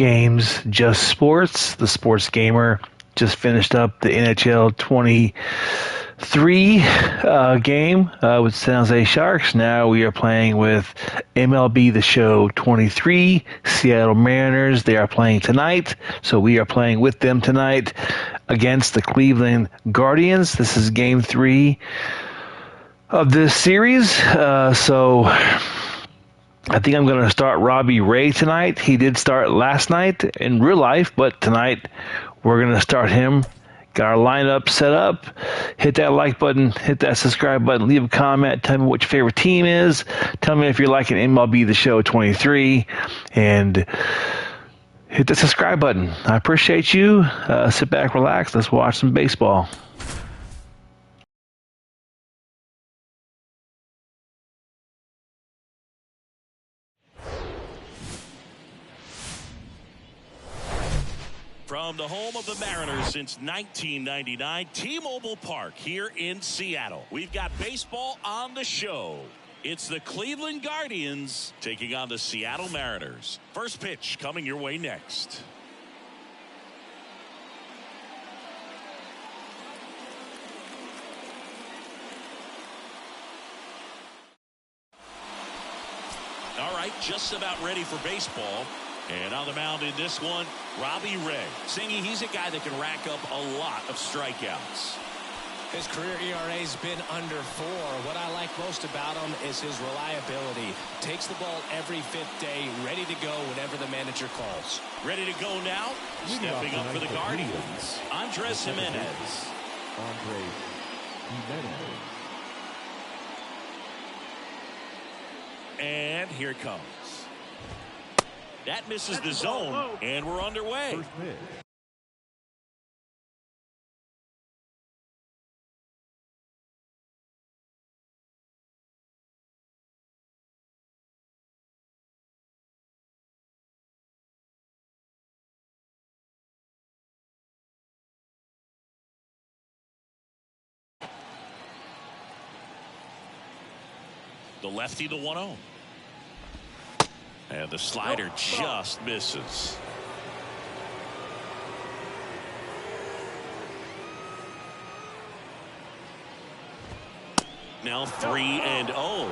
games, just sports. The Sports Gamer just finished up the NHL 23 game with San Jose Sharks. Now we are playing with MLB The Show 23, Seattle Mariners. They are playing tonight, so we are playing with them tonight against the Cleveland Guardians. This is Game 3 of this series. So I think I'm going to start Robbie Ray tonight. He did start last night in real life, but tonight we're going to start him. Got our lineup set up. Hit that like button, hit that subscribe button, leave a comment, tell me what your favorite team is. Tell me if you're liking MLB The Show 23, and hit the subscribe button. I appreciate you. Sit back, relax. Let's watch some baseball. From the home of the Mariners since 1999, T-Mobile Park here in Seattle. We've got baseball on the show. It's the Cleveland Guardians taking on the Seattle Mariners. First pitch coming your way next. All right, just about ready for baseball. And on the mound in this one, Robbie Ray. Singy, he's a guy that can rack up a lot of strikeouts. His career ERA's been under 4. What I like most about him is his reliability. Takes the ball every 5th day, ready to go whenever the manager calls. Ready to go now? Stepping up for the Guardians, Andres Jimenez. And here it comes. That misses the zone, and we're underway. The lefty, the 1-0. And the slider just misses. Now 3-0.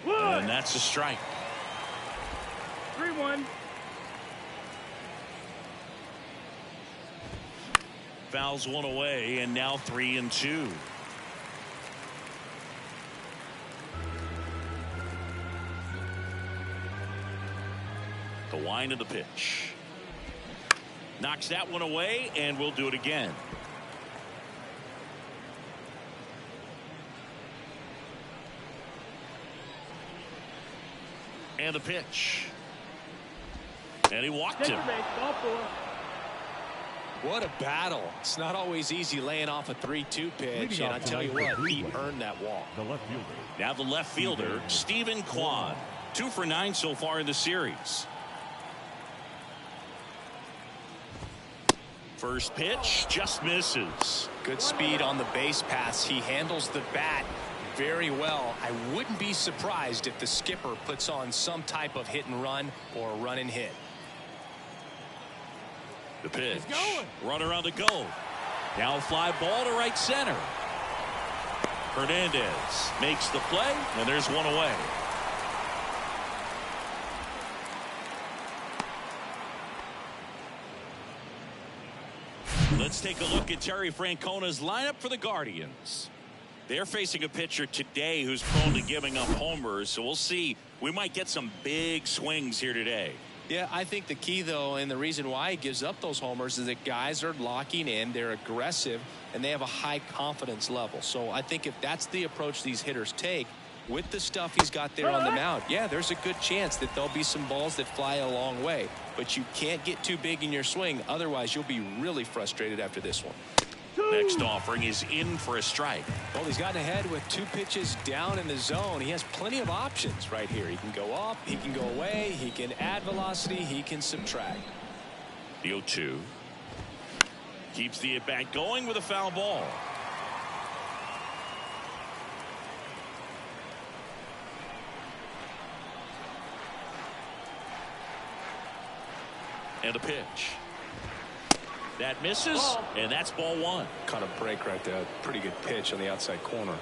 And that's a strike. 3-1. Fouls one away, and now 3-2. The wind of the pitch. Knocks that one away, and we'll do it again. And the pitch. And he walked him. What a battle. It's not always easy laying off a 3-2 pitch, and I tell you what, he earned that walk. Now the left fielder, Stephen Kwan. 2 for 9 so far in the series. First pitch just misses. Good speed on the base pass. He handles the bat very well. I wouldn't be surprised if the skipper puts on some type of hit and run or run and hit. The pitch. Runner on the go. Now a fly ball to right center. Hernandez makes the play, and there's one away. Let's take a look at Terry Francona's lineup for the Guardians. They're facing a pitcher today who's prone to giving up homers, so we'll see. We might get some big swings here today. Yeah, I think the key, though, and the reason why he gives up those homers is that guys are locking in, they're aggressive, and they have a high confidence level. So I think if that's the approach these hitters take, with the stuff he's got there on the mound, yeah, there's a good chance that there'll be some balls that fly a long way. But you can't get too big in your swing, otherwise you'll be really frustrated after this one. Next offering is in for a strike. Well, he's gotten ahead with 2 pitches down in the zone. He has plenty of options right here. He can go up, he can go away, he can add velocity, he can subtract. The 0-2. Keeps the at-bat going with a foul ball. And a pitch. That misses, and that's ball one. Caught a break right there. Pretty good pitch on the outside corner.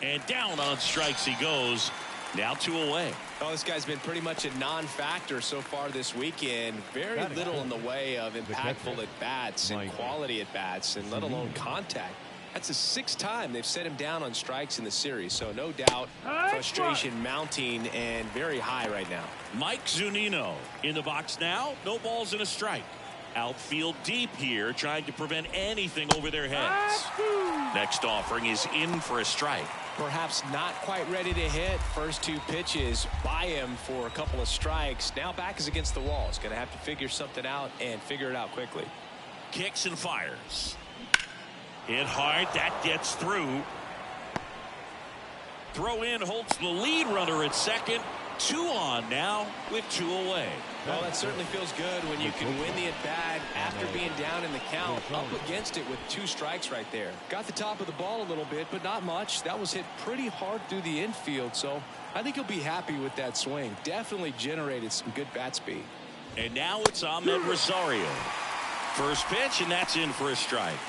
And down on strikes he goes. Now 2 away. Oh, this guy's been pretty much a non-factor so far this weekend. Very little in the way of impactful at-bats and quality at-bats, and let alone contact. That's the 6th time they've set him down on strikes in the series, so no doubt frustration mounting and very high right now. Mike Zunino in the box now. No balls and a strike. Outfield deep here, trying to prevent anything over their heads. Next offering is in for a strike. Perhaps not quite ready to hit. First 2 pitches by him for a couple of strikes. Now back is against the wall. He's going to have to figure something out and figure it out quickly. Kicks and fires. Hit hard. That gets through. Throw in holds the lead runner at second. 2 on now with 2 away. Well, that certainly feels good when you can win the at-bat after being down in the count. Up against it with 2 strikes right there. Got the top of the ball a little bit, but not much. That was hit pretty hard through the infield, so I think he'll be happy with that swing. Definitely generated some good bat speed. And now it's Ahmed Rosario. First pitch, and that's in for a strike.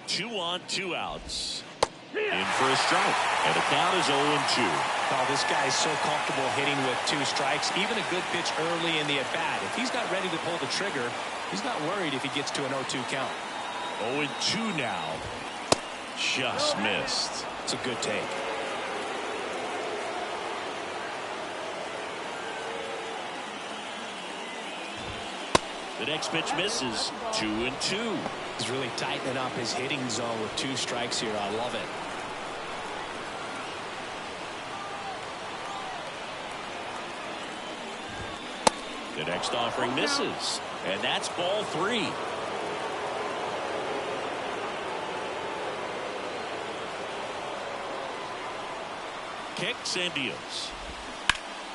Two on, 2 outs. In for a strike. And the count is 0-2. Oh, this guy's so comfortable hitting with 2 strikes. Even a good pitch early in the at-bat. If he's not ready to pull the trigger, he's not worried if he gets to an 0-2 count. 0-2 now. Just missed. It's a good take. The next pitch misses. 2-2. He's really tightening up his hitting zone with 2 strikes here. I love it. The next offering misses. And that's ball 3. Kicks and deals.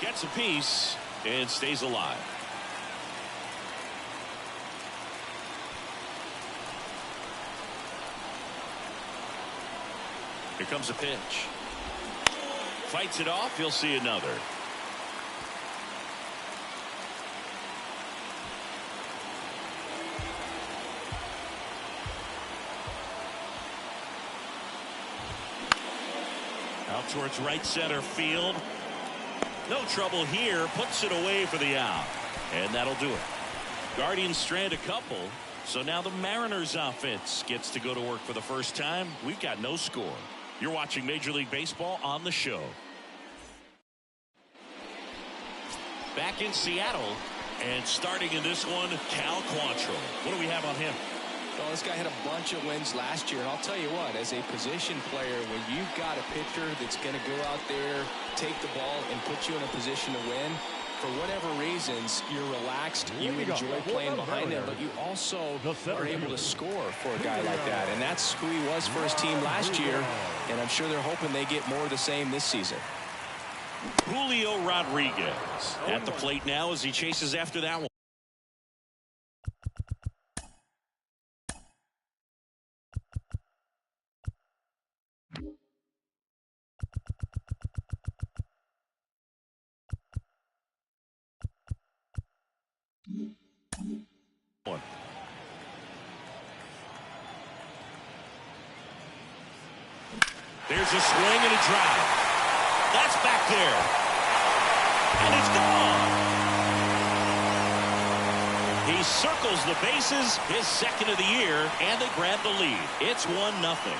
Gets a piece and stays alive. Here comes a pitch. Fights it off. He'll see another. Out towards right center field. No trouble here. Puts it away for the out. And that'll do it. Guardians strand a couple. So now the Mariners offense gets to go to work for the first time. We've got no score. You're watching Major League Baseball on the show. Back in Seattle, and starting in this one, Cal Quantrill. What do we have on him? Well, this guy had a bunch of wins last year, and I'll tell you what, as a position player, when you've got a pitcher that's going to go out there, take the ball, and put you in a position to win, for whatever reasons, you're relaxed, you enjoy playing behind him, but you also are able to score for a guy like that. And that's who he was for his team last year, and I'm sure they're hoping they get more of the same this season. Julio Rodriguez at the plate now as he chases after that one. There's a swing and a drive. That's back there. And it's gone. He circles the bases, his second of the year, and they grab the lead. It's 1-0.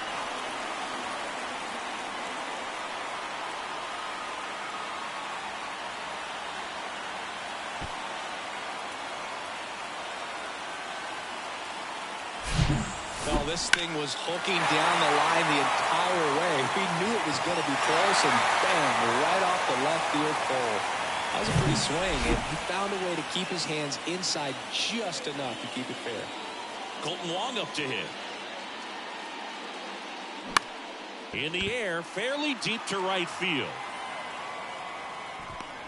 This thing was hooking down the line the entire way. We knew it was going to be close, and bang, right off the left field pole. That was a pretty swing, and he found a way to keep his hands inside just enough to keep it fair. Colton Wong up to hit. In the air, fairly deep to right field.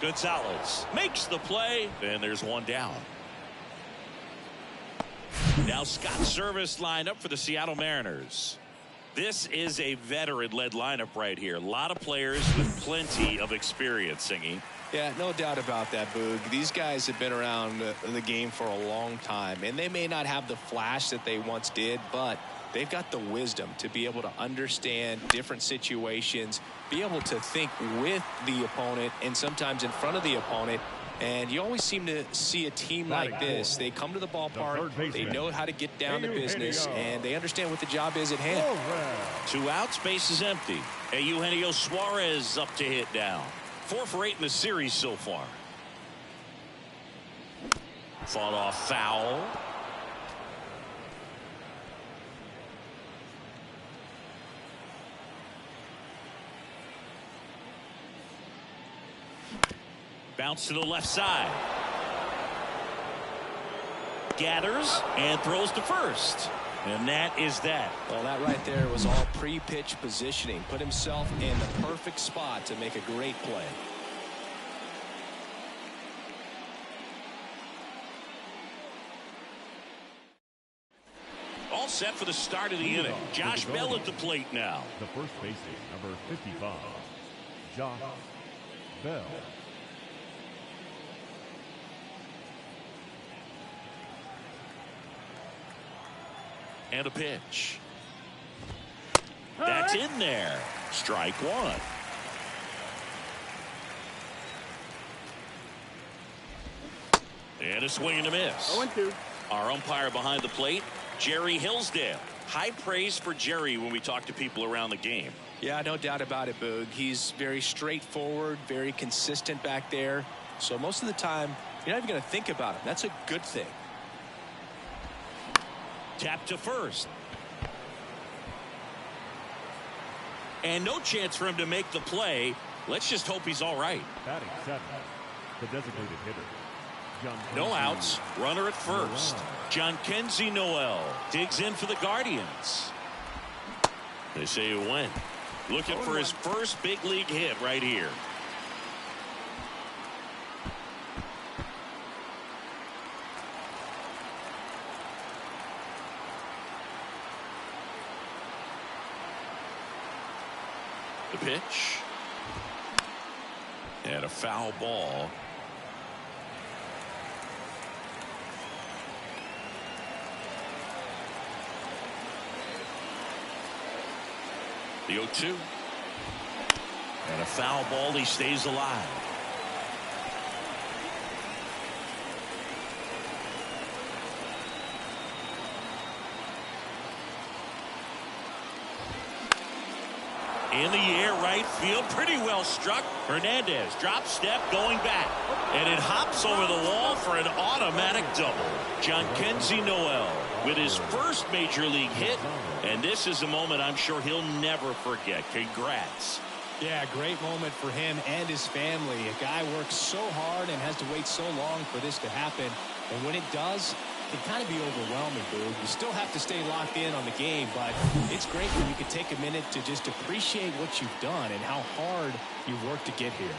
Gonzalez makes the play, and there's one down. Now Scott Service lined up for the Seattle Mariners. This is a veteran-led lineup right here. A lot of players with plenty of experience, Singy. Yeah, no doubt about that, Boog. These guys have been around the game for a long time, and they may not have the flash that they once did, but they've got the wisdom to be able to understand different situations, be able to think with the opponent and sometimes in front of the opponent. And you always seem to see a team like this. They come to the ballpark, they know how to get down to business, and they understand what the job is at hand. 2 outs, base is empty. Eugenio Suarez up to hit now. 4 for 8 in the series so far. Fought off foul. Bounce to the left side. Gathers and throws to first. And that is that. Well, that right there was all pre-pitch positioning. Put himself in the perfect spot to make a great play. All set for the start of the inning. Josh Bell at the plate now. The first baseman, number 55, Josh Bell. And a pitch. That's in there. Strike 1. And a swing and a miss. 0-2. Our umpire behind the plate, Jerry Hillsdale. High praise for Jerry when we talk to people around the game. Yeah, no doubt about it, Boog. He's very straightforward, very consistent back there. So most of the time, you're not even going to think about him. That's a good thing. Tap to first. And no chance for him to make the play. Let's just hope he's all right. Batting 7, the designated hitter. No outs. Runner at first. Jhonkensy Noel digs in for the Guardians. They say he went. Looking for his first big league hit right here. The pitch. And a foul ball. The 0-2. And a foul ball. He stays alive. In the air, right field, pretty well struck. Hernandez drop step going back, and it hops over the wall for an automatic double. Jhonkensy Noel with his first major league hit, and this is a moment I'm sure he'll never forget. Congrats. Yeah, great moment for him and his family. A guy works so hard and has to wait so long for this to happen, and when it does, it can kind of be overwhelming, Boog. You still have to stay locked in on the game, but it's great when you can take a minute to just appreciate what you've done and how hard you've worked to get here.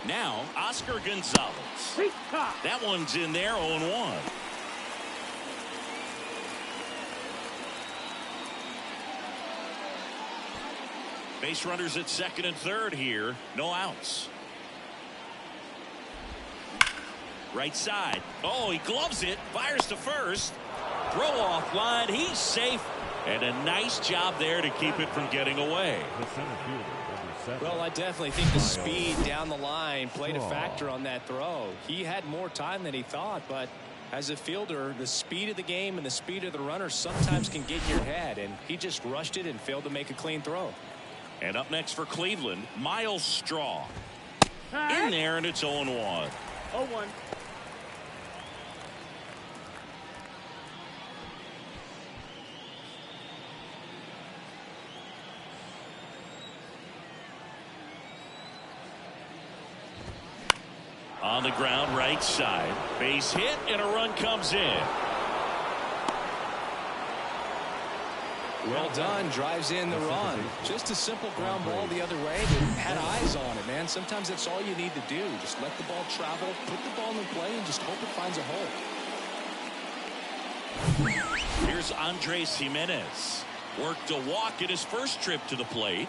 Now, Oscar Gonzalez. That one's in there, 0-1. Base runners at second and third here. No outs. Right side. Oh, he gloves it. Fires to first. Throw off line. He's safe. And a nice job there to keep it from getting away. The center fielder, number 7. Well, I definitely think the speed down the line played a factor on that throw. He had more time than he thought, but as a fielder, the speed of the game and the speed of the runner sometimes can get in your head, and he just rushed it and failed to make a clean throw. And up next for Cleveland, Miles Straw. In there, and it's 0-1. 0-1. On the ground, right side. Base hit, and a run comes in. Well done. Drives in the run. Just a simple ground ball the other way that had eyes on it, man. Sometimes that's all you need to do. Just let the ball travel, put the ball in play, and just hope it finds a hole. Here's Andres Jimenez. Worked a walk at his first trip to the plate.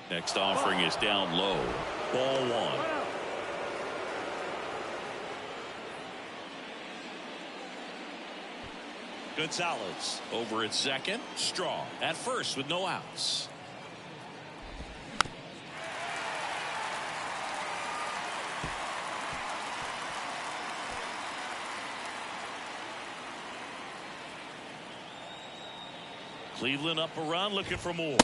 Next offering is down low. Ball one. Gonzalez over at second. Strong at first with no outs. Cleveland up a run, looking for more.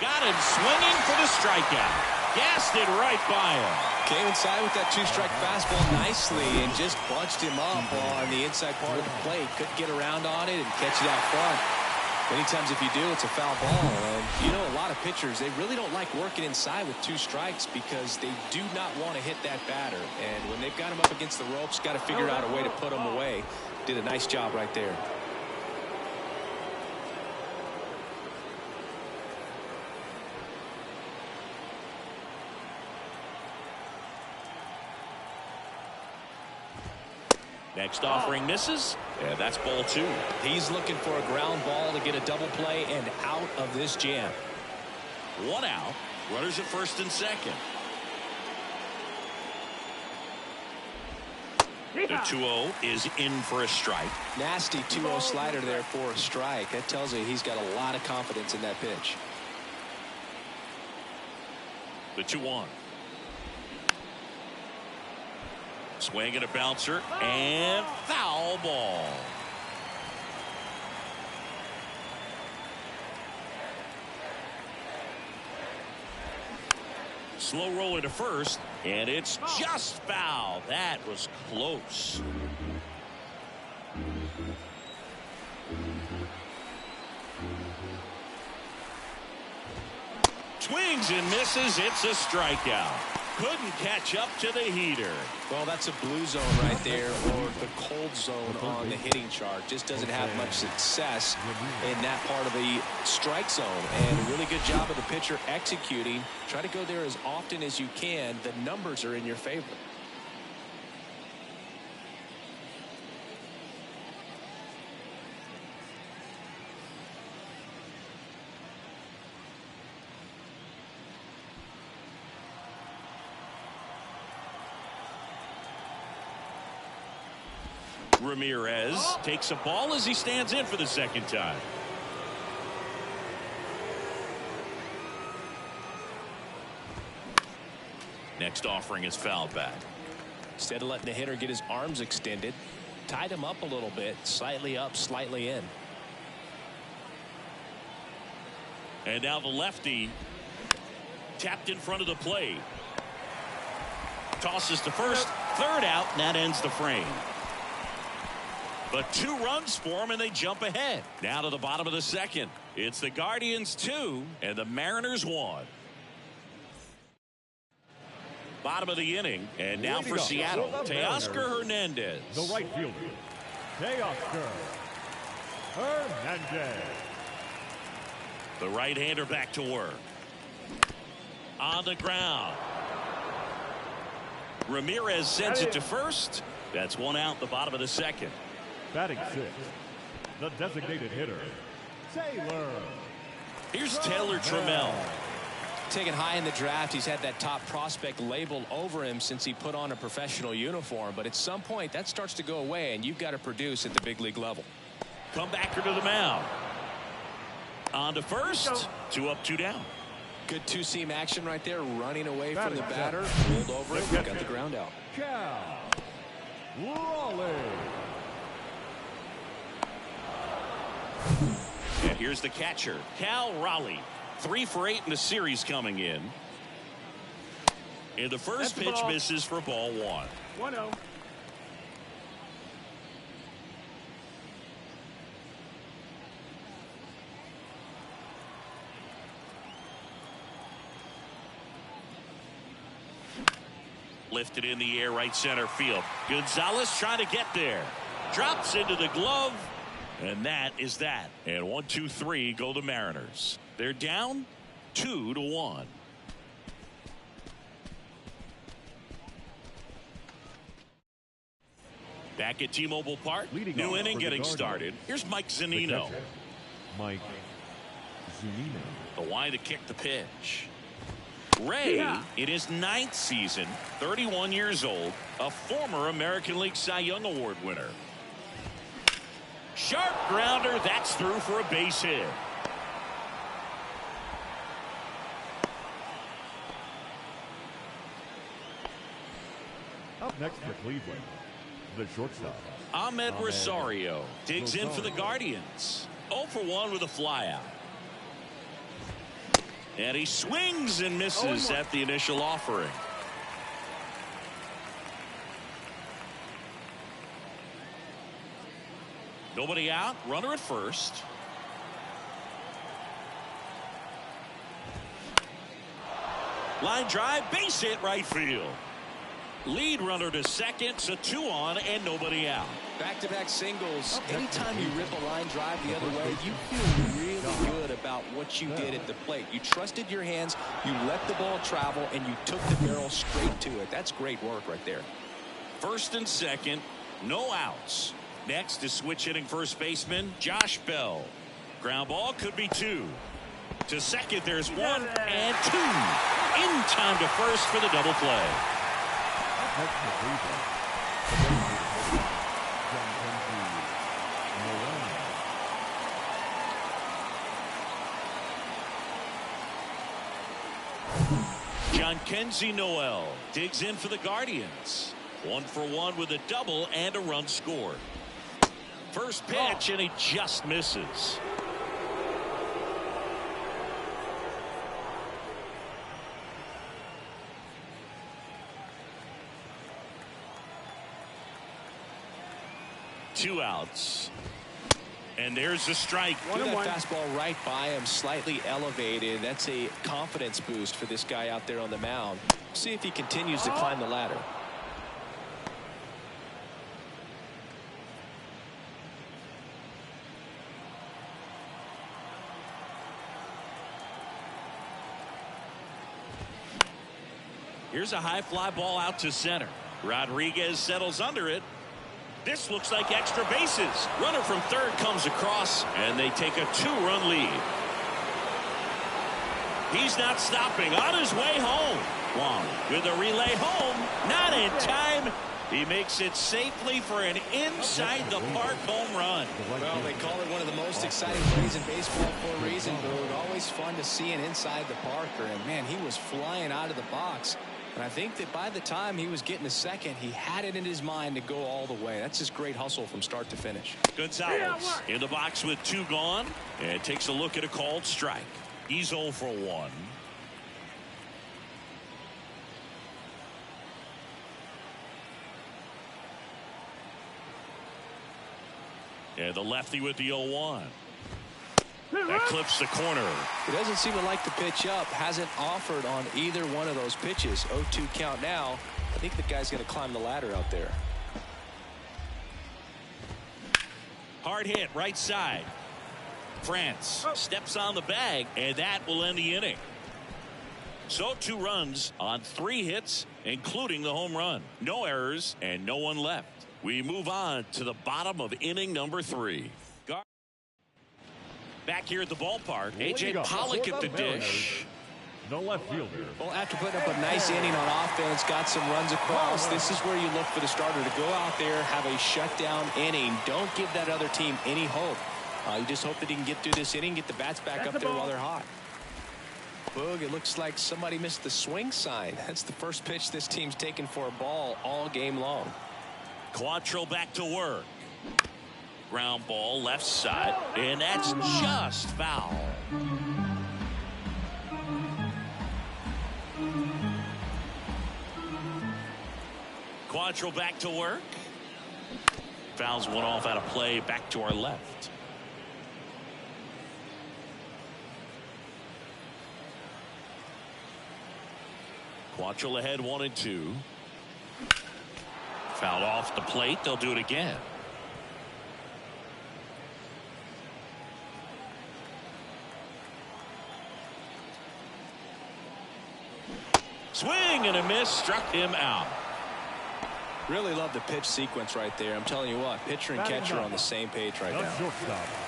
Got him swinging for the strikeout. Gassed it right by him. Came inside with that two-strike fastball nicely and just bunched him up on the inside part of the plate. Couldn't get around on it and catch it out front. Many times if you do, it's a foul ball. And you know, a lot of pitchers, they really don't like working inside with two strikes because they do not want to hit that batter. And when they've got him up against the ropes, got to figure out a way to put him away. Did a nice job right there. Next offering misses, and that's ball two. He's looking for a ground ball to get a double play and out of this jam. One out. Runners at first and second. The 2-0 is in for a strike. Nasty 2-0 slider there for a strike. That tells you he's got a lot of confidence in that pitch. The 2-1. Swing and a bouncer, and foul ball. Slow roller to first, and it's just foul. That was close. Swings and misses. It's a strikeout. Couldn't catch up to the heater. Well, that's a blue zone right there, or the cold zone on the hitting chart. Just doesn't have much success in that part of the strike zone. And a really good job of the pitcher executing. Try to go there as often as you can. The numbers are in your favor. Ramirez takes a ball as he stands in for the second time. Next offering is fouled back. Instead of letting the hitter get his arms extended, tied him up a little bit, slightly up, slightly in. And now the lefty tapped in front of the plate. Tosses to first, third out, and that ends the frame. But 2 runs for him, and they jump ahead. Now to the bottom of the second. It's the Guardians 2 and the Mariners 1. Bottom of the inning, and now for Seattle, Teoscar Hernandez. The right fielder, Teoscar Hernandez. The right-hander back to work. On the ground. Ramirez sends it to first. That's 1 out, the bottom of the second. Batting 6, the designated hitter, Taylor. Here's Taylor Trammell. Taken high in the draft, he's had that top prospect label over him since he put on a professional uniform. But at some point, that starts to go away, and you've got to produce at the big league level. Comebacker to the mound. On to first. 2 up, 2 down. Good two-seam action right there, running away from the batter. Rolled over it, got the ground out. Cal Raleigh. And here's the catcher, Cal Raleigh. 3 for 8 in the series coming in. And the first pitch misses for ball 1. 1-0. Lifted in the air, right center field. Gonzalez trying to get there. Drops into the glove. And that is that. And 1-2-3 go the Mariners. They're down 2-1. Back at T-Mobile Park. New inning getting started. Here's Mike Zunino. Mike Zunino. The line to kick the pitch. Ray, in his 9th season, 31 years old, a former American League Cy Young Award winner. Sharp grounder, that's through for a base hit. Up next for Cleveland, the shortstop. Ahmed Rosario digs in for the Guardians. 0 for 1 with a flyout. And he swings and misses at the initial offering. Nobody out, runner at first. Line drive, base hit right field. Lead runner to second, so 2 on and nobody out. Back-to-back singles. Anytime you rip a line drive the other way, you feel really good about what you did at the plate. You trusted your hands, you let the ball travel, and you took the barrel straight to it. That's great work right there. First and second, no outs. Next is switch hitting first baseman Josh Bell. Ground ball could be 2. To second, there's 1 and 2. In time to first for the double play. Jhonkensy Noel digs in for the Guardians. 1 for 1 with a double and a run scored. First pitch and he just misses. Two outs. And there's the strike. Threw that fastball right by him, slightly elevated. That's a confidence boost for this guy out there on the mound. See if he continues to climb the ladder. Here's a high fly ball out to center. Rodriguez settles under it. This looks like extra bases. Runner from third comes across, and they take a 2-run lead. He's not stopping. On his way home. Wong with a relay home. Not in time. He makes it safely for an inside the park home run. Well, they call it one of the most exciting plays in baseball for a reason, Boog. Always fun to see an inside the parker. And, man, he was flying out of the box. And I think that by the time he was getting to second, he had it in his mind to go all the way. That's just great hustle from start to finish. Gonzalez in the box with 2 gone and takes a look at a called strike. He's 0 for 1. And the lefty with the 0-1. That clips the corner. He doesn't seem to like the pitch up. Hasn't offered on either one of those pitches. 0-2 count now. I think the guy's going to climb the ladder out there. Hard hit right side. France steps on the bag, and that will end the inning. So 2 runs on 3 hits, including the home run. No errors and no one left. We move on to the bottom of inning number 3. Back here at the ballpark, A.J. Pollock at the dish. No left fielder. Well, after putting up a nice inning on offense, got some runs across, this is where you look for the starter to go out there, have a shutdown inning. Don't give that other team any hope. You just hope that he can get through this inning, get the bats back up there while they're hot. Boog, it looks like somebody missed the swing sign. That's the first pitch this team's taken for a ball all game long. Quantrill back to work. Ground ball left side, and that's just foul. Quantrill back to work. Fouls one off out of play, back to our left. Quantrill ahead 1-2. Foul off the plate. They'll do it again. Swing and a miss, struck him out. Really love the pitch sequence right there. I'm telling you what, pitcher and catcher are on the same page right now.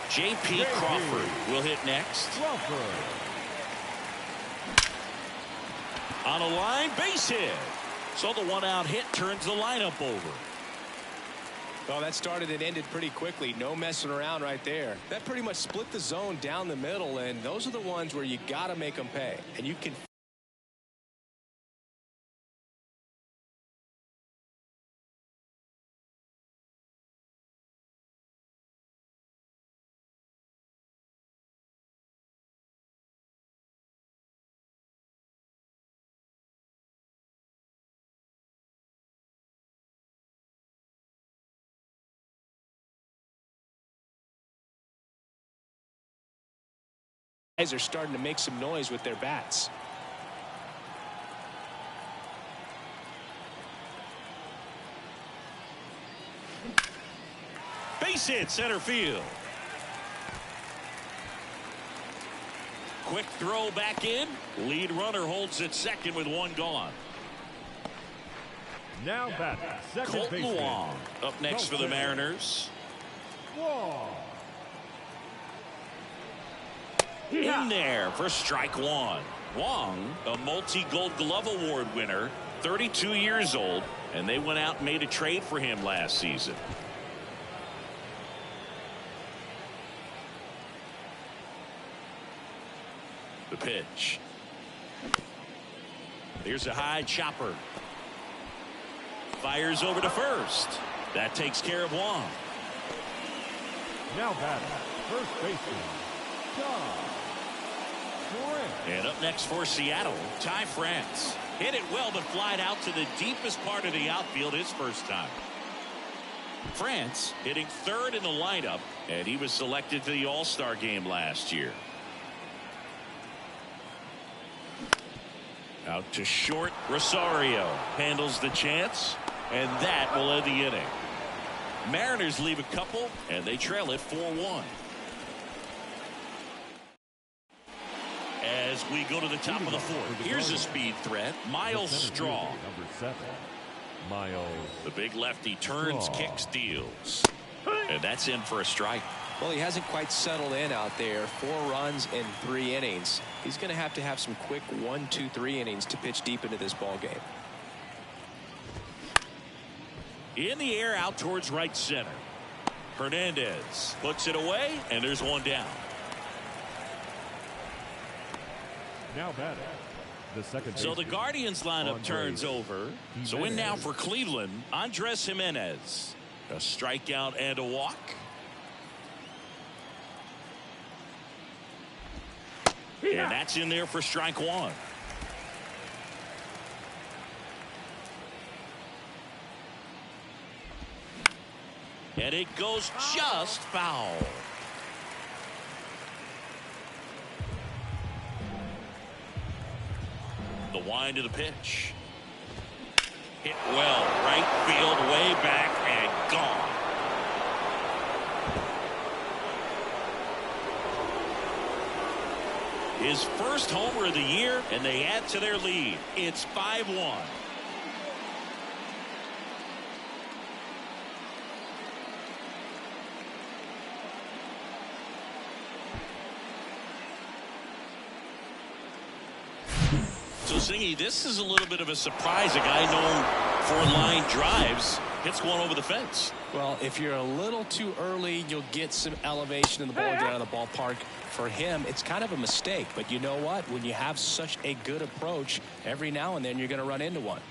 J.P. Crawford will hit next. On a line, base hit. So the one-out hit turns the lineup over. Well, that started and ended pretty quickly. No messing around right there. That pretty much split the zone down the middle, and those are the ones where you got to make them pay. And you can. Guys are starting to make some noise with their bats. Base hit, center field. Quick throw back in. Lead runner holds at second with one gone. Now batting, second Colton baseman. Wong up next for the Mariners. Wong. In there for strike one. Wong, a multi-Gold Glove Award winner, 32 years old, and they went out and made a trade for him last season. The pitch. Here's a high chopper. Fires over to first. That takes care of Wong. Now batting, first baseman, John. And up next for Seattle, Ty France. Hit it well, but flied out to the deepest part of the outfield his first time. France hitting third in the lineup, and he was selected to the All-Star game last year. Out to short. Rosario handles the chance, and that will end the inning. Mariners leave a couple, and they trail it 4-1. As we go to the top of the fourth, here's a speed threat, Miles Straw. Number 7, Miles. The big lefty turns, kicks, deals. And that's in for a strike. Well, he hasn't quite settled in out there. 4 runs in 3 innings. He's going to have some quick 1, 2, 3 innings to pitch deep into this ball game. In the air out towards right center. Hernandez puts it away, and there's one down. Now batting, the second So the baseman, Guardians lineup Andres turns over. So in now for Cleveland, Andres Jimenez. A strikeout and a walk. And that's in there for strike one. And it goes just foul. The wind of the pitch. Hit well, right field, way back, and gone. His first homer of the year, and they add to their lead. It's 5-1. So, Singy, this is a little bit of a surprise. A guy known for line drives hits one over the fence. Well, if you're a little too early, you'll get some elevation in the ball, get out of the ballpark. For him, it's kind of a mistake. But you know what? When you have such a good approach, every now and then you're going to run into one.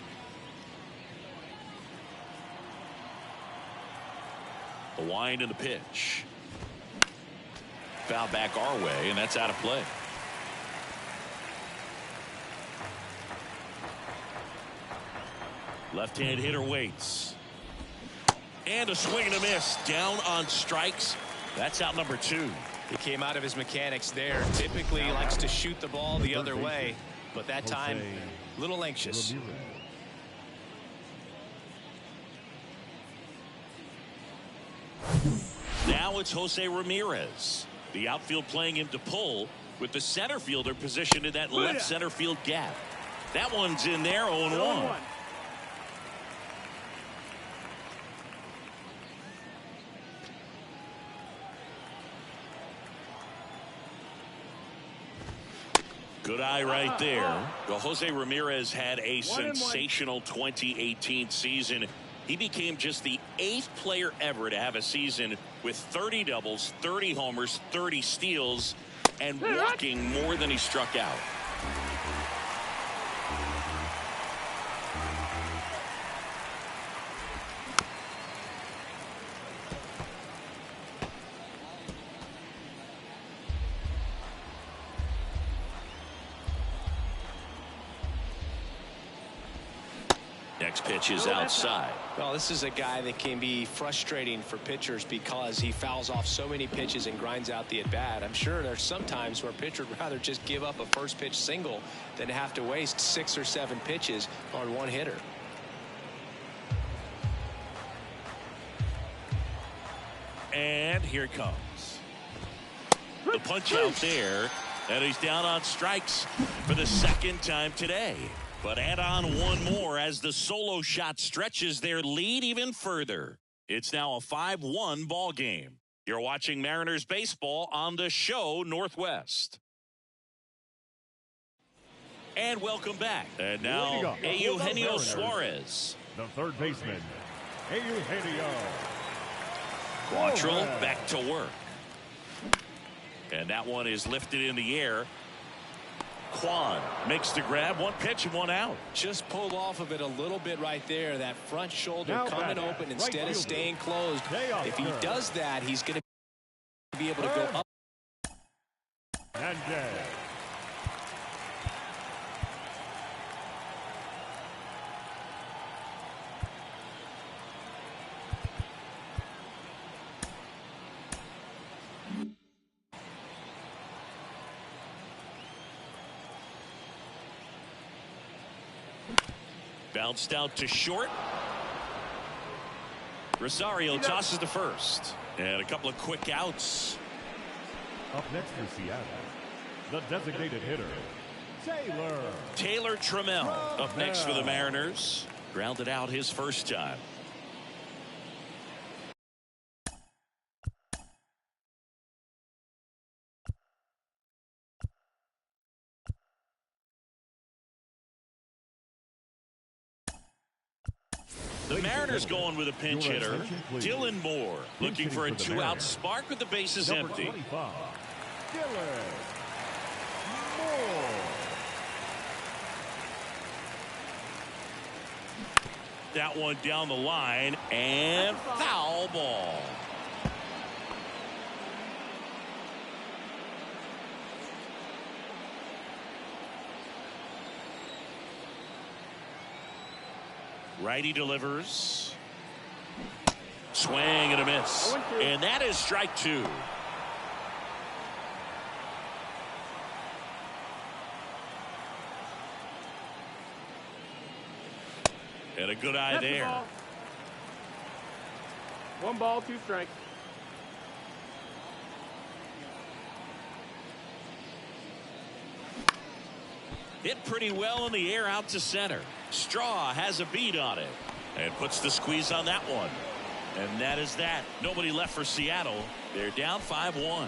The wind and the pitch. Foul back our way, and that's out of play. Left-hand hitter waits. And a swing and a miss. Down on strikes. That's out number 2. He came out of his mechanics there. Typically he likes to shoot the ball the other way, but that time a little anxious. it's Jose Ramirez. The outfield playing him to pull with the center fielder positioned in that left center field gap. That one's in there, 0-1. Good eye right there. Well, Jose Ramirez had a sensational 2018 season. He became just the 8th player ever to have a season with 30 doubles, 30 homers, 30 steals, and walking more than he struck out. Next pitch is outside. Well, this is a guy that can be frustrating for pitchers because he fouls off so many pitches and grinds out the at-bat. I'm sure there's some times where a pitcher would rather just give up a first pitch single than have to waste 6 or 7 pitches on one hitter. And here it comes. The punch out there, and he's down on strikes for the 2nd time today. But add on one more as the solo shot stretches their lead even further. It's now a 5-1 ball game. You're watching Mariners baseball on the show Northwest. And welcome back. And now Eugenio Suarez. The third baseman, Eugenio. Quantrill back to work. And that one is lifted in the air. Kwan makes the grab, 1 pitch and 1 out. Just pulled off of it a little bit right there. That front shoulder coming open instead of staying closed. If he does that, he's going to be able to go up. And bounced out to short. Rosario tosses to first. And a couple of quick outs. Up next for Seattle, the designated hitter, Taylor Trammell up next for the Mariners. Grounded out his first time. The Mariners going with a pinch hitter, Dylan Moore, looking for a 2-out spark with the bases empty. 25, Dylan Moore. That one down the line, and foul ball. Righty delivers. Swing and a miss. And that is strike 2. And a good eye there. 1 ball, 2 strikes. Hit pretty well in the air out to center. Straw has a beat on it and puts the squeeze on that one. And that is that. Nobody left for Seattle. They're down 5-1.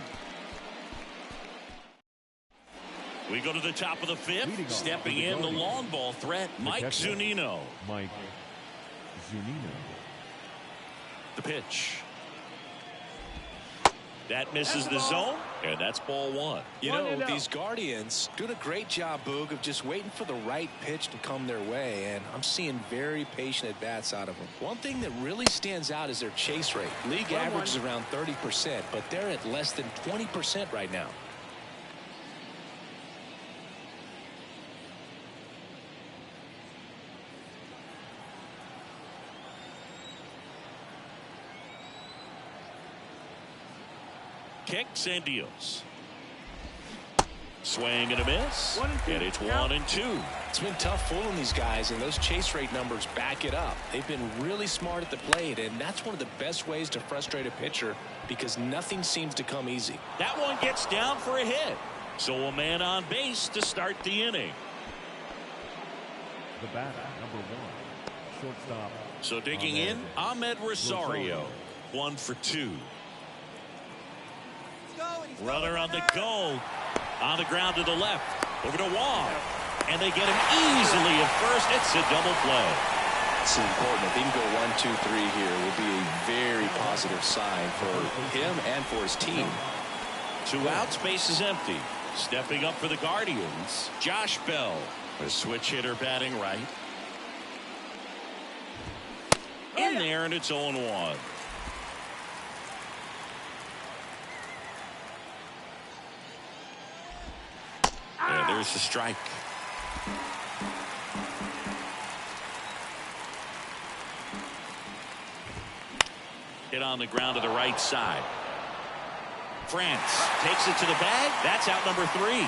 We go to the top of the 5th. Stepping in the long ball threat, Mike Zunino. The pitch. That misses the zone, and that's ball 1. You know, these Guardians doing a great job, Boog, of just waiting for the right pitch to come their way, and I'm seeing very patient at-bats out of them. One thing that really stands out is their chase rate. League average is around 30%, but they're at less than 20% right now. Kicks and deals. Swing and a miss. And it's 1-2. It's been tough fooling these guys, and those chase rate numbers back it up. They've been really smart at the plate, and that's one of the best ways to frustrate a pitcher because nothing seems to come easy. That one gets down for a hit. So a man on base to start the inning. The batter, number 1, shortstop. So digging in, Ahmed Rosario. 1 for 2. Runner on the go. On the ground to the left. Over to Wong. And they get him easily at first. It's a double play. It's important. If he can go 1, 2, 3 here, will be a very positive sign for him and for his team. 2 outs, base is empty. Stepping up for the Guardians, Josh Bell. A switch hitter batting right. In there, and it's 0-1. And there's the strike. Hit on the ground to the right side. France takes it to the bag. That's out number 3.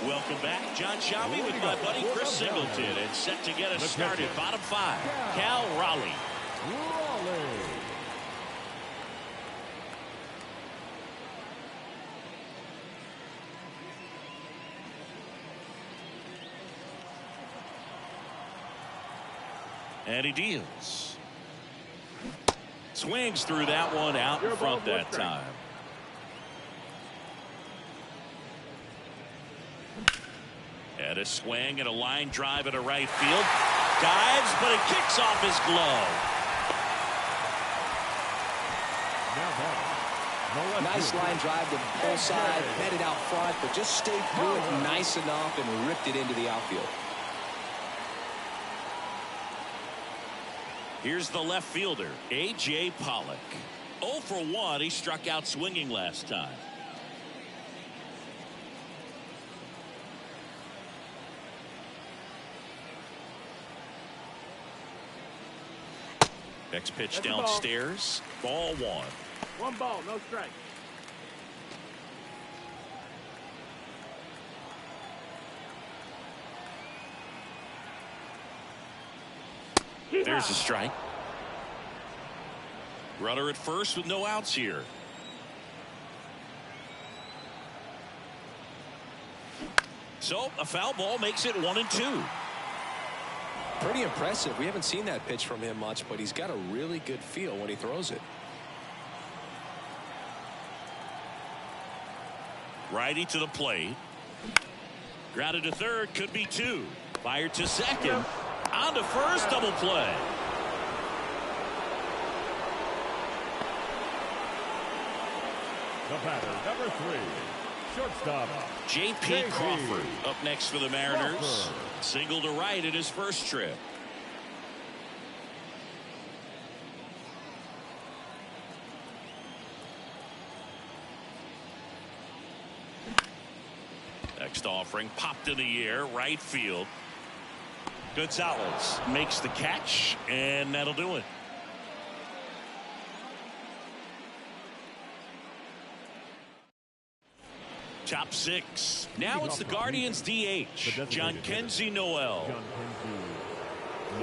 Welcome back. John Shelby with my buddy Chris Singleton, and set to get us started. Bottom 5, Cal Raleigh. And he deals. Swings through that one out in front that time. And a swing and a line drive into right field. Dives, but it kicks off his glove. Nice line drive to the pull side, headed out front, but just stayed through it nice enough and ripped it into the outfield. Here's the left fielder, A.J. Pollock. 0 for 1. He struck out swinging last time. Next pitch downstairs. Ball 1. 1 ball, no strike. There's a strike. Runner at first with no outs here. So a foul ball makes it 1-2. Pretty impressive. We haven't seen that pitch from him much, but he's got a really good feel when he throws it. Righty to the plate. Grounded to third, could be 2. Fired to second. On to first, double play. The batter, number 3, shortstop. J.P. Crawford up next for the Mariners. Single to right in his first trip. Next offering popped in the air, right field. Gonzalez makes the catch, and that'll do it. Top 6. Now it's the Guardians DH, Jhonkensy Noel.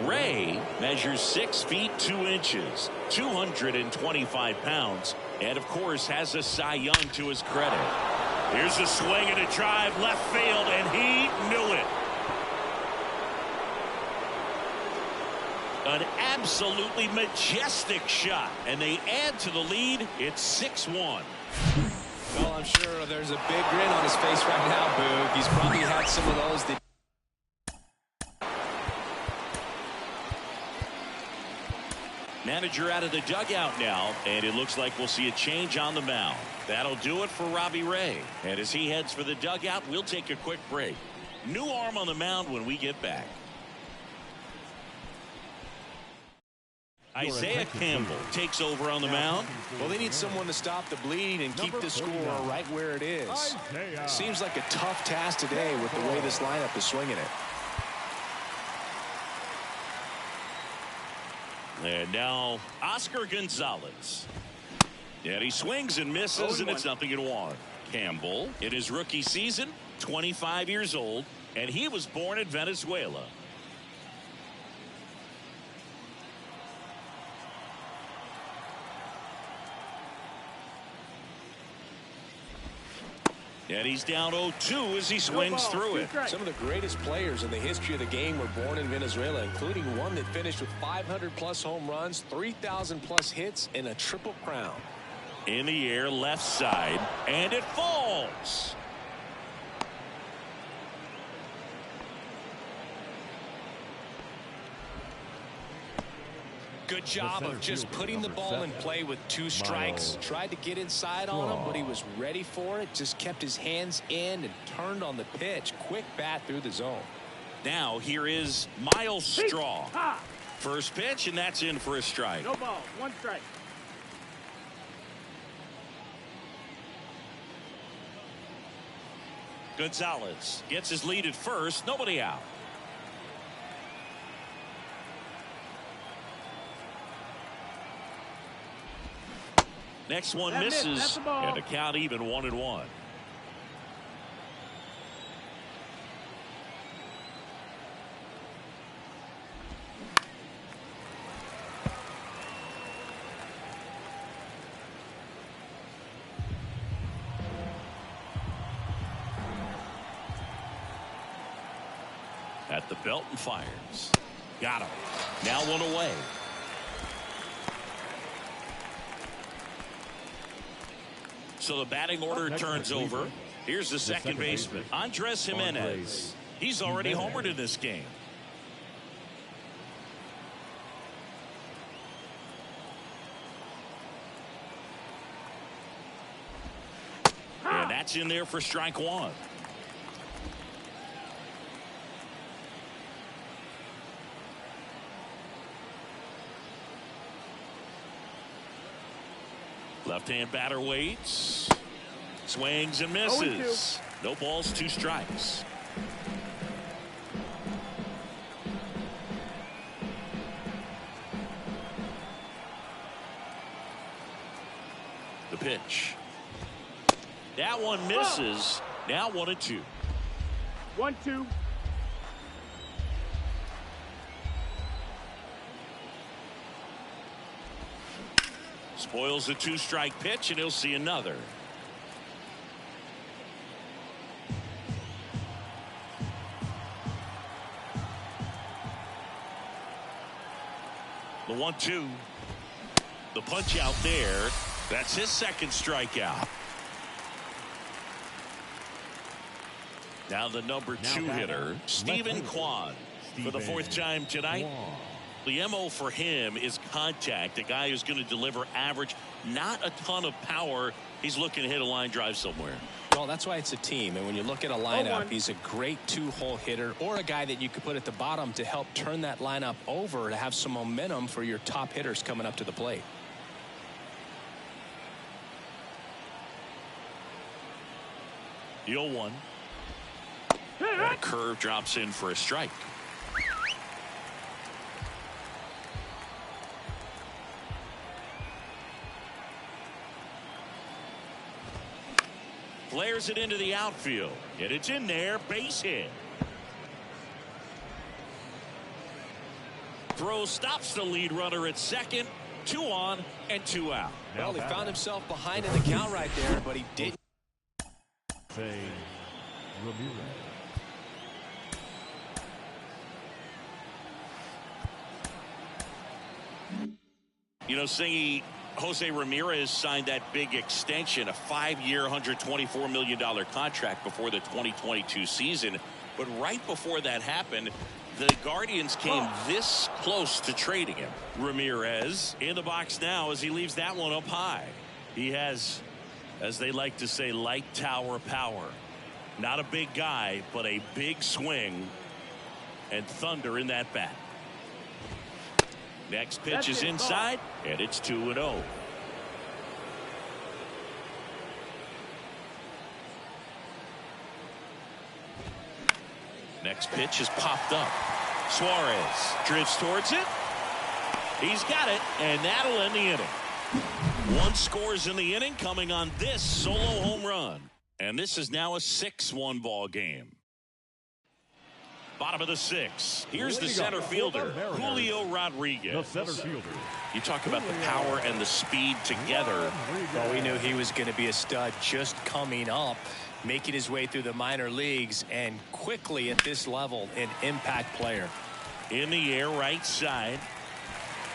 Ray measures 6 feet 2 inches, 225 pounds, and of course has a Cy Young to his credit. Here's a swing and a drive left field, and he knew it. An absolutely majestic shot, and they add to the lead. It's 6-1. Well, I'm sure there's a big grin on his face right now, Boog. He's probably had some of those that Manager out of the dugout now, and it looks like we'll see a change on the mound. That'll do it for Robbie Ray. And as he heads for the dugout, we'll take a quick break. New arm on the mound when we get back. Isaiah Campbell takes over on the mound. Well, they need someone to stop the bleed and keep the score right where it is. Seems like a tough task today with the way this lineup is swinging it. And now Oscar Gonzalez. And he swings and misses, and it's 0-1. Campbell, in his rookie season, 25 years old, and he was born in Venezuela. And he's down 0-2 as he swings through it. Some of the greatest players in the history of the game were born in Venezuela, including one that finished with 500+ home runs, 3,000+ hits, and a triple crown. In the air, left side, and it falls. Good job of just putting the ball in play with 2 strikes. Tried to get inside on him, but he was ready for it. Just kept his hands in and turned on the pitch. Quick bat through the zone. Now here is Miles Straw. First pitch, and that's in for a strike. No ball, 1 strike. Gonzalez gets his lead at first. Nobody out. Next one misses, and the count even 1-1. At the belt and fires. Got him. Now 1 away. So the batting order turns over. Here's the second baseman, Andres Jimenez. He's already homered in this game. And that's in there for strike 1. Left-hand batter waits. Swings and misses. No balls, 2 strikes. The pitch. That one misses. Now 1-2. 1-2. Spoils a 2-strike pitch, and he'll see another. The 1-2. The punch out there. That's his second strikeout. Now the number 2 hitter, Stephen Kwan, for the 4th time tonight. The MO for him is contact. A guy who's going to deliver average, not a ton of power. He's looking to hit a line drive somewhere. Well, that's why it's a team. And when you look at a lineup, he's a great 2-hole hitter, or a guy that you could put at the bottom to help turn that lineup over to have some momentum for your top hitters coming up to the plate. The 0-1. That curve drops in for a strike. Flares it into the outfield, and it's in there. Base hit. Throw stops the lead runner at second. 2 on and 2 out. Well, he found himself behind in the count right there, but he didn't. You know, Singy, Jose Ramirez signed that big extension, a 5-year, $124 million contract before the 2022 season. But right before that happened, the Guardians came this close to trading him. Ramirez in the box now as he leaves that one up high. He has, as they like to say, light tower power. Not a big guy, but a big swing and thunder in that bat. Next pitch is inside, and it's 2-0. Next pitch is popped up. Suarez drifts towards it. He's got it, and that'll end the inning. One scores in the inning coming on this solo home run. And this is now a 6-1 ball game. Bottom of the 6th. Here's the center fielder, Julio Rodriguez. The center fielder. You talk about the power and the speed together. Well, we knew he was going to be a stud just coming up, making his way through the minor leagues, and quickly at this level, an impact player. In the air, right side.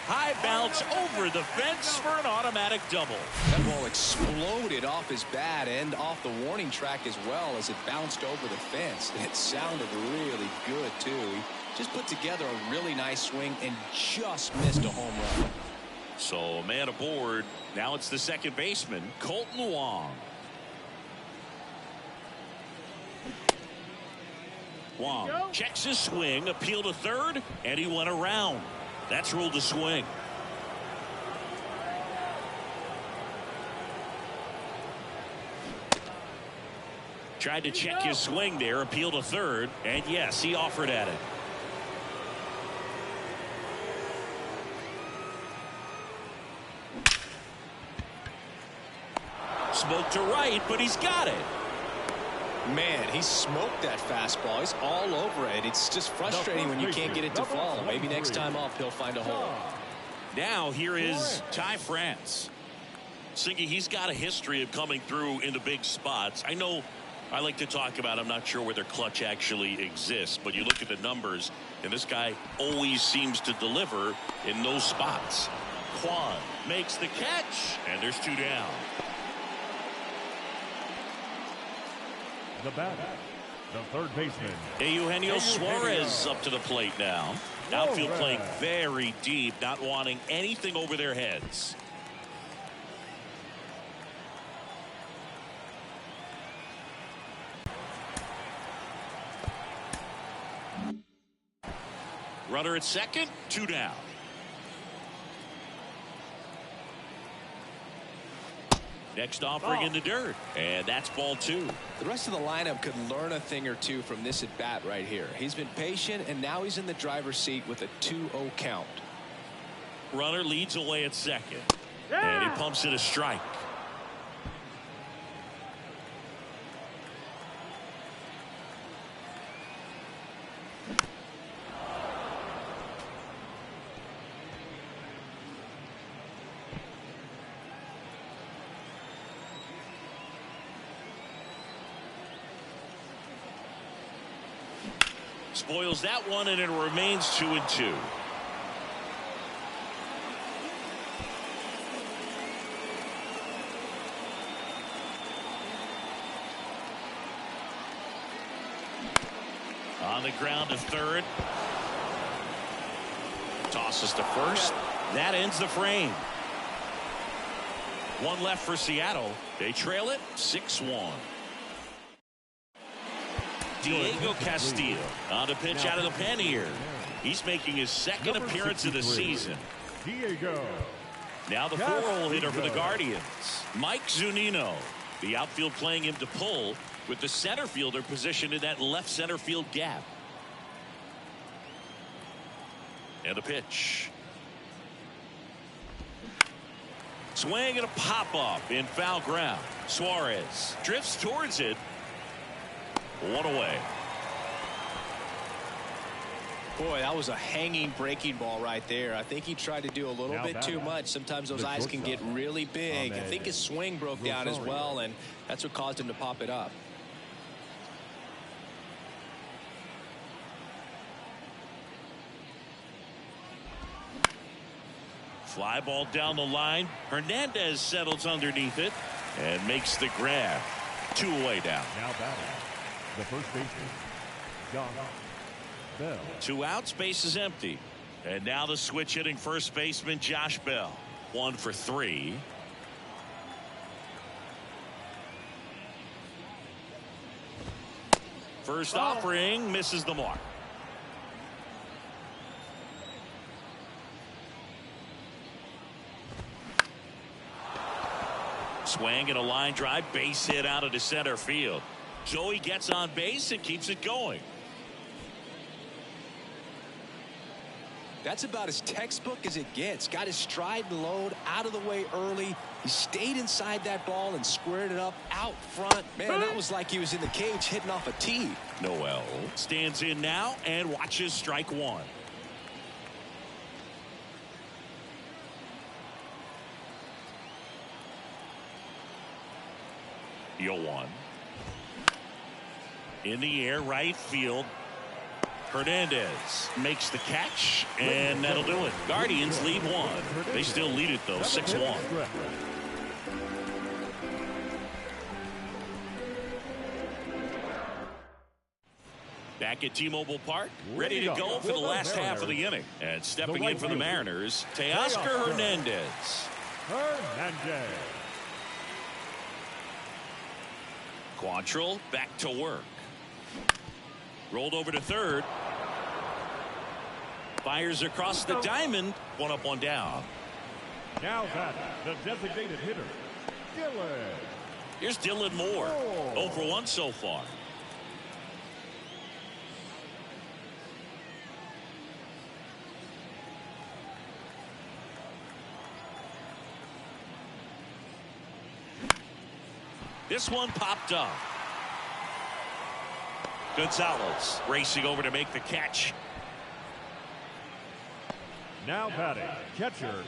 High bounce over the fence for an automatic double. That ball exploded off his bat and off the warning track as well as it bounced over the fence. It sounded really good, too. He just put together a really nice swing and just missed a home run. So a man aboard. Now it's the second baseman, Colton Wong. Wong checks his swing, appeal to third, and he went around. That's ruled a swing. Tried to check his swing there, appeal to third, and yes, he offered at it. Smoke to right, but he's got it. Man, he smoked that fastball. He's all over it. It's just frustrating when you can't get it to fall. Maybe next time up he'll find a hole. Now here is Ty France. Singy, he's got a history of coming through in the big spots. I know I like to talk about, I'm not sure where their clutch actually exists, but you look at the numbers, and this guy always seems to deliver in those spots. Kwan makes the catch, and there's 2 down. The batter, the third baseman, Eugenio Suarez up to the plate now. Outfield playing very deep, not wanting anything over their heads. Runner at second, 2 down. Next offering in the dirt, and that's ball 2. The rest of the lineup could learn a thing or two from this at bat right here. He's been patient, and now he's in the driver's seat with a 2-0 count. Runner leads away at second, and he pumps it a strike. Spoils that one, and it remains 2-2. On the ground to third. Tosses to first. That ends the frame. 1 left for Seattle. They trail it 6-1. Diego Castillo on a pitch out of the pen here. He's making his second appearance of the season. Diego. Now the 4-hole hitter for the Guardians, Mike Zunino. The outfield playing him to pull, with the center fielder positioned in that left center field gap. And the pitch. Swing and a pop up in foul ground. Suarez drifts towards it. 1 away. Boy, that was a hanging breaking ball right there. I think he tried to do a little bit too much. Sometimes those eyes can get really big. I think his swing broke down as well, and that's what caused him to pop it up. Fly ball down the line. Hernandez settles underneath it and makes the grab. 2 away now. Now batting, the first baseman, John Bell. 2 outs, base is empty. And now the switch hitting first baseman Josh Bell. 1 for 3. First offering misses the mark. Swing and a line drive, base hit out of the center field. Joey gets on base and keeps it going. That's about as textbook as it gets. Got his stride and load out of the way early. He stayed inside that ball and squared it up out front. Man, that was like he was in the cage hitting off a tee. Noel stands in now and watches strike one. Yoan in the air, right field. Hernandez makes the catch, and that'll do it. Guardians lead one. They still lead it, though, 6-1. Back at T-Mobile Park, ready to go for the last half of the inning. And stepping in for the Mariners, Teoscar Hernandez. Quantrill back to work. Rolled over to third. Fires across the diamond. One up, one down. Now that the designated hitter, Dylan. Here's Dylan Moore. 0 for 1 so far. This one popped up. Gonzalez racing over to make the catch. Now batting, catcher,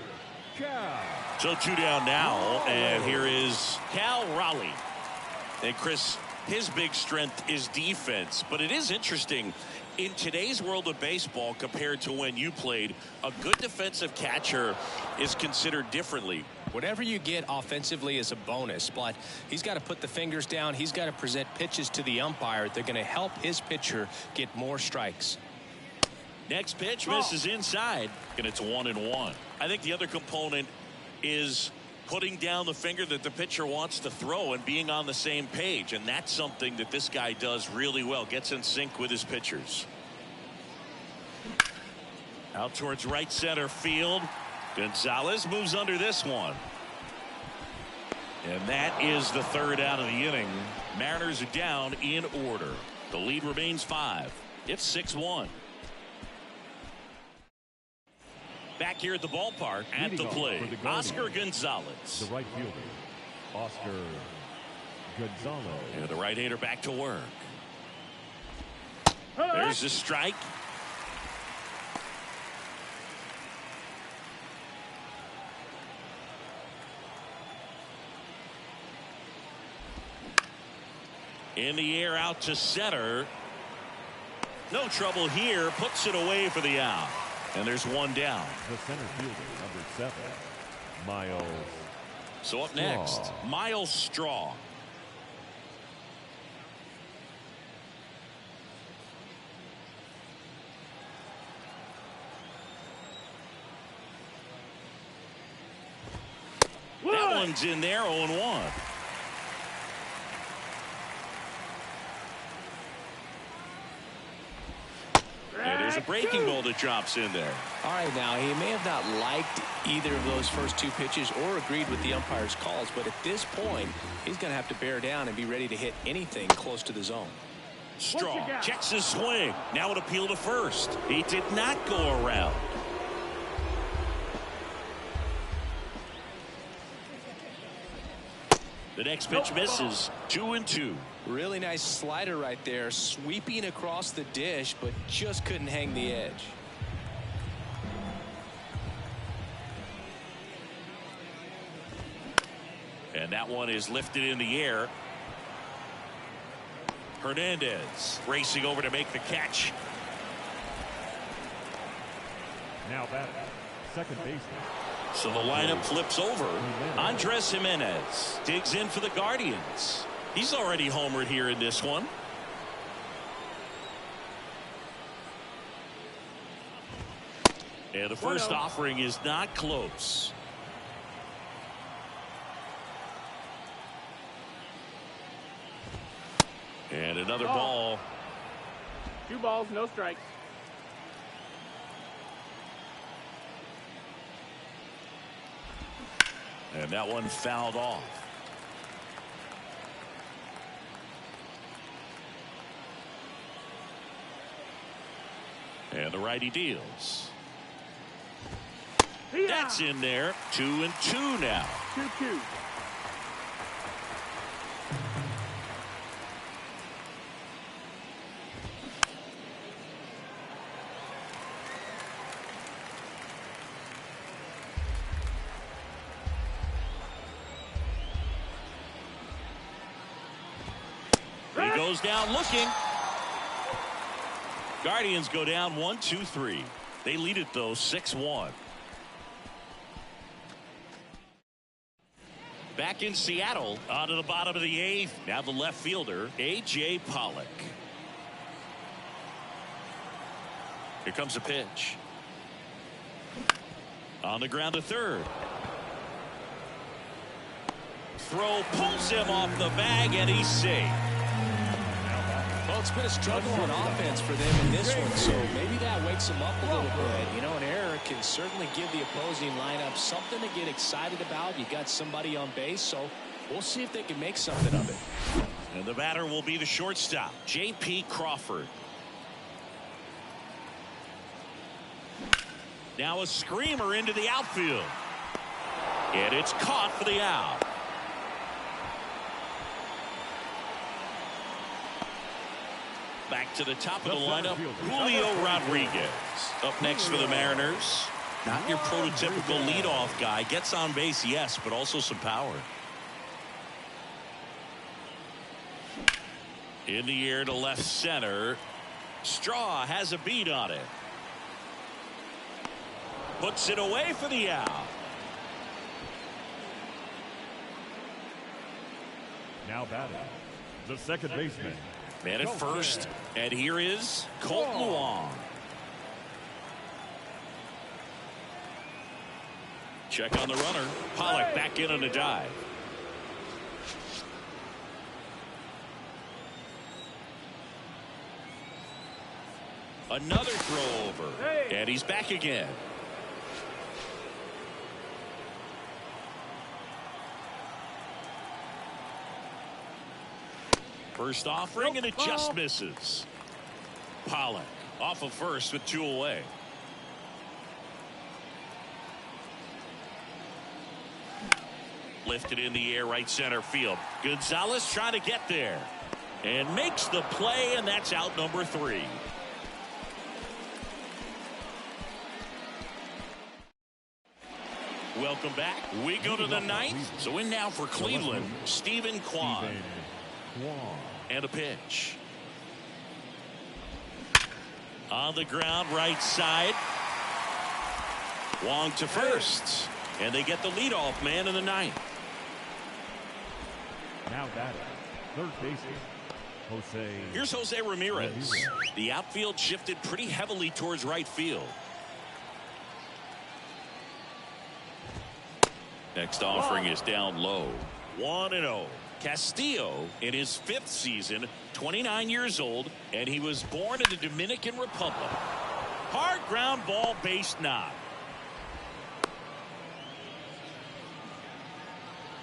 Cal. So 2 down now, and here is Cal Raleigh. And Chris, his big strength is defense, but it is interesting in today's world of baseball compared to when you played. A good defensive catcher is considered differently. Whatever you get offensively is a bonus, but he's got to put the fingers down. He's got to present pitches to the umpire. They're going to help his pitcher get more strikes. Next pitch misses inside, and it's 1-1. I think the other component is putting down the finger that the pitcher wants to throw and being on the same page, and that's something that this guy does really well. Gets in sync with his pitchers. Out towards right center field. Gonzalez moves under this one. And that is the third out of the inning. Mariners are down in order. The lead remains 5. It's 6-1. Back here at the ballpark at the plate, Oscar Gonzalez. The right fielder, Oscar Gonzalez. And the right-hander back to work. There's the strike. In the air out to center. No trouble here. Puts it away for the out. And there's one down. The center fielder, number 7, Miles. So up next, Miles Straw. That one's in there, 0-1. And there's a breaking ball that drops in there. All right, now he may have not liked either of those first 2 pitches or agreed with the umpire's calls, but at this point, he's going to have to bear down and be ready to hit anything close to the zone. Straw checks his swing. Now an appeal to first. He did not go around. The next pitch misses. 2-2. Really nice slider right there, sweeping across the dish, but just couldn't hang the edge. And that one is lifted in the air. Hernandez racing over to make the catch. Now batting, second baseman. So the lineup flips over. Andres Jimenez digs in for the Guardians. He's already homered here in this one. And the first offering is not close. And another ball. 2 balls, no strikes. And that one fouled off. And the righty deals. That's in there. 2-2 now. 2-2. He goes down looking. Guardians go down 1-2-3. They lead it though 6-1. Back in Seattle, on to the bottom of the 8th. Now the left fielder, A.J. Pollock. Here comes a pitch. On the ground to third. Throw pulls him off the bag, and he's safe. Well, it's been a struggle on offense for them in this one, so maybe that wakes them up a little bit. You know, an error can certainly give the opposing lineup something to get excited about. You got somebody on base, so we'll see if they can make something of it. And the batter will be the shortstop, J.P. Crawford. Now a screamer into the outfield. And it's caught for the out. Back to the top of the lineup, Julio Rodriguez. Up next for the Mariners. Not your prototypical leadoff guy. Gets on base, yes, but also some power. In the air to left center. Straw has a beat on it. Puts it away for the out. Now batting, the second baseman. Man at first, and here is Colt Luong. Check on the runner. Pollock back in on a dive. Another throw over, and he's back again. First offering, and it just misses. Pollock off of first with 2 away. Lifted in the air, right center field. Gonzalez trying to get there and makes the play, and that's out number 3. Welcome back. We go to the 9th. So in now for Cleveland, Stephen Kwan. And a pitch. On the ground, right side. Wong to first. And they get the leadoff man in the 9th. Now batting, third baseman, Jose. Here's Jose Ramirez. The outfield shifted pretty heavily towards right field. Next offering is down low. 1-0. Castillo in his 5th season, 29 years old, and he was born in the Dominican Republic. Hard ground ball, base knock.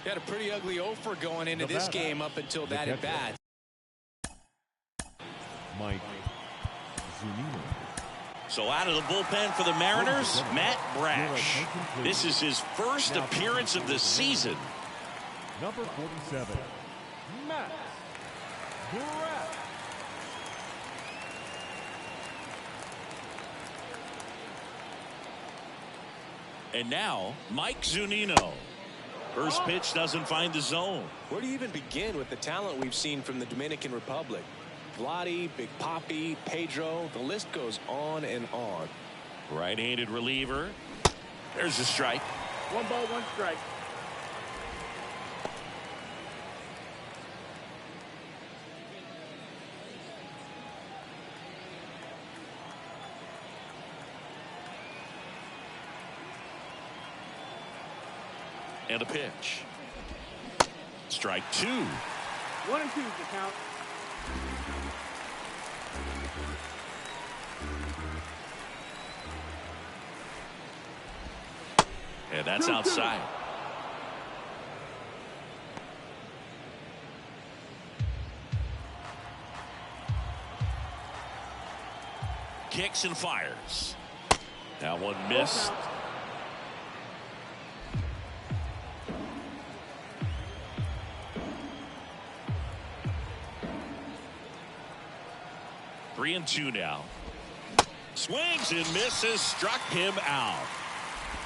Had a pretty ugly offer going into this game up until that at bat. Mike Zunino. So out of the bullpen for the Mariners, Matt Brash. This is his first appearance of the season. Number 47, Matt Brash. And now, Mike Zunino. First pitch doesn't find the zone. Where do you even begin with the talent we've seen from the Dominican Republic? Vladdy, Big Papi, Pedro, the list goes on and on. Right-handed reliever. There's a strike. 1 ball, 1 strike. And a pitch. Strike 2. 1 and 2 is the count. And that's outside. Kicks and fires. That one missed. 3-2 now. Swings and misses, struck him out.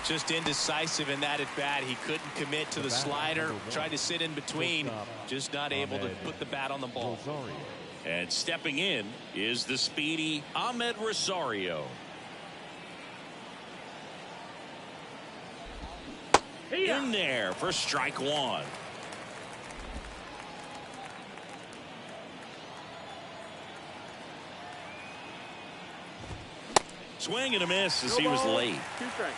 Just indecisive in that at bat. He couldn't commit to the slider. Tried to sit in between. Just not able to put the bat on the ball. And stepping in is the speedy Ahmed Rosario. In there for strike one. Swing and a miss as he was late. 2 strikes.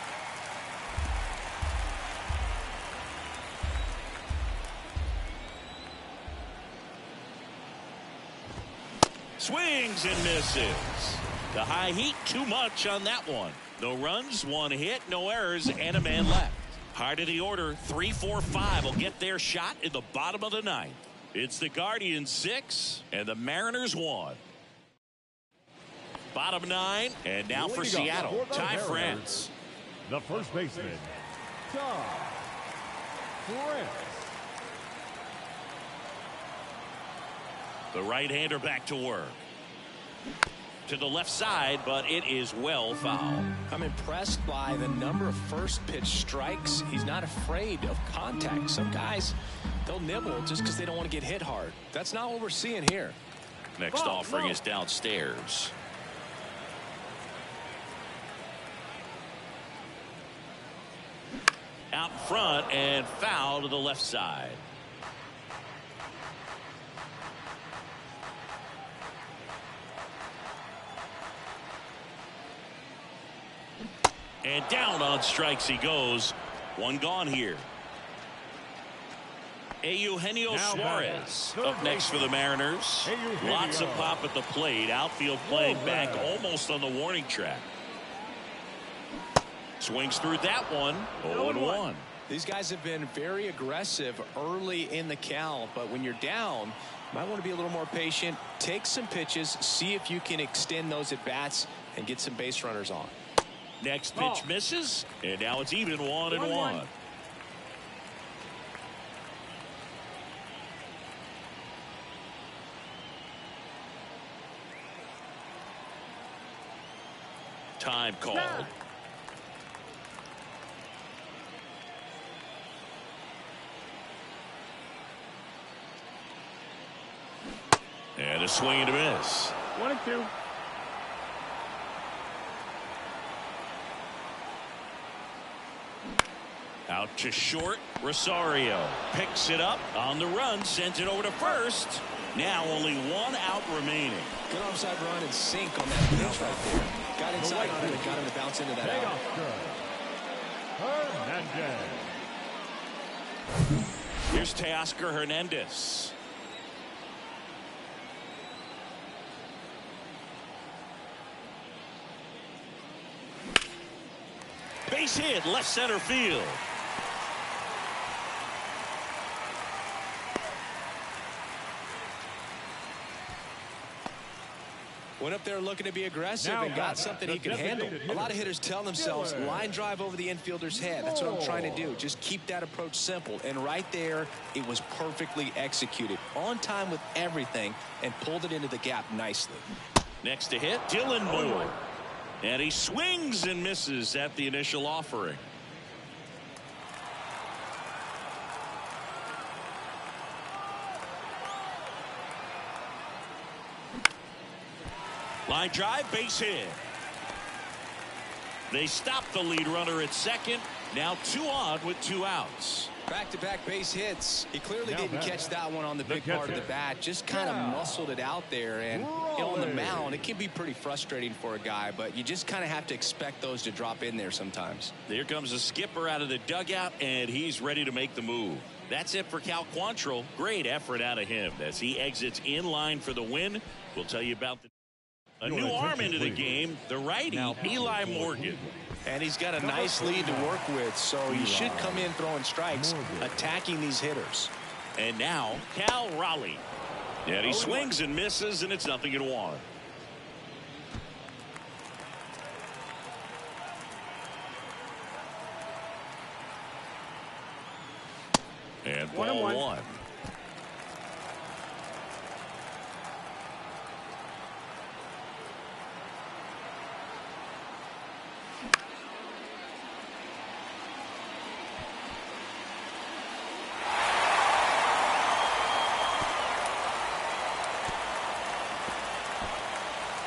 Swings and misses. The high heat too much on that one. No runs, 1 hit, no errors, and a man left. Heart of the order, 3-4-5 will get their shot in the bottom of the ninth. It's the Guardians 6 and the Mariners 1. Bottom 9, and now for Seattle, Ty France. The first baseman, Ty France. The right-hander back to work. To the left side, but it is well foul. I'm impressed by the number of first pitch strikes. He's not afraid of contact. Some guys, they'll nibble just because they don't want to get hit hard. That's not what we're seeing here. Next offering is downstairs. Out front and foul to the left side. And down on strikes he goes. 1 gone here. Eugenio Suarez up next for the Mariners. Lots of pop at the plate. Outfield playing back almost on the warning track. Swings through that one. 0-1. These guys have been very aggressive early in the count, but when you're down, you might want to be a little more patient. Take some pitches, see if you can extend those at bats and get some base runners on. Next pitch misses, and now it's even 1-1. Time called. And a swing and a miss. 1-2. Out to short. Rosario picks it up on the run, sends it over to first. Now only 1 out remaining. Good offside run and sink on that pitch right there. Got inside on him and got him to bounce into that out. Here's Teoscar Hernandez. Base hit, left center field. Went up there looking to be aggressive and got something he could handle. A lot of hitters tell themselves, line drive over the infielder's head. That's what I'm trying to do. Just keep that approach simple. And right there, it was perfectly executed. On time with everything and pulled it into the gap nicely. Next to hit, Dylan Moore. And he swings and misses at the initial offering. Line drive, base hit. They stop the lead runner at second. Now 2 on with 2 outs. Back-to-back base hits. He clearly didn't catch that one on the big part of the bat. Just kind of muscled it out there. And on the mound, it can be pretty frustrating for a guy, but you just kind of have to expect those to drop in there sometimes. Here comes the skipper out of the dugout, and he's ready to make the move. That's it for Cal Quantrill. Great effort out of him as he exits in line for the win. We'll tell you about a new arm into the game, the righty, Eli Morgan. And he's got a nice lead to work with, so he should come in throwing strikes, attacking these hitters. And now, Cal Raleigh. And he swings and misses, and it's 0-1. And ball 1.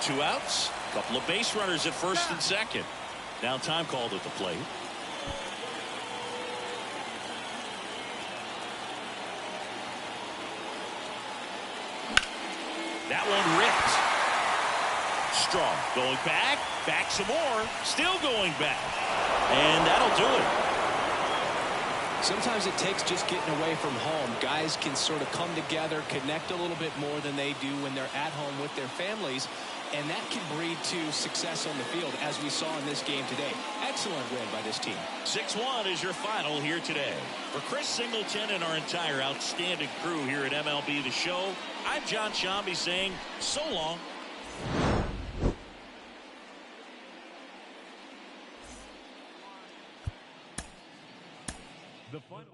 2 outs. A couple of base runners at first and second. Now time called at the plate. That one ripped. Strong going back some more, still going back, and that'll do it. Sometimes it takes just getting away from home. Guys can sort of come together, connect a little bit more than they do when they're at home with their families, and that can breed to success on the field, as we saw in this game today. Excellent win by this team. 6-1 is your final here today. For Chris Singleton and our entire outstanding crew here at MLB The Show, I'm John Shambi saying so long. The final.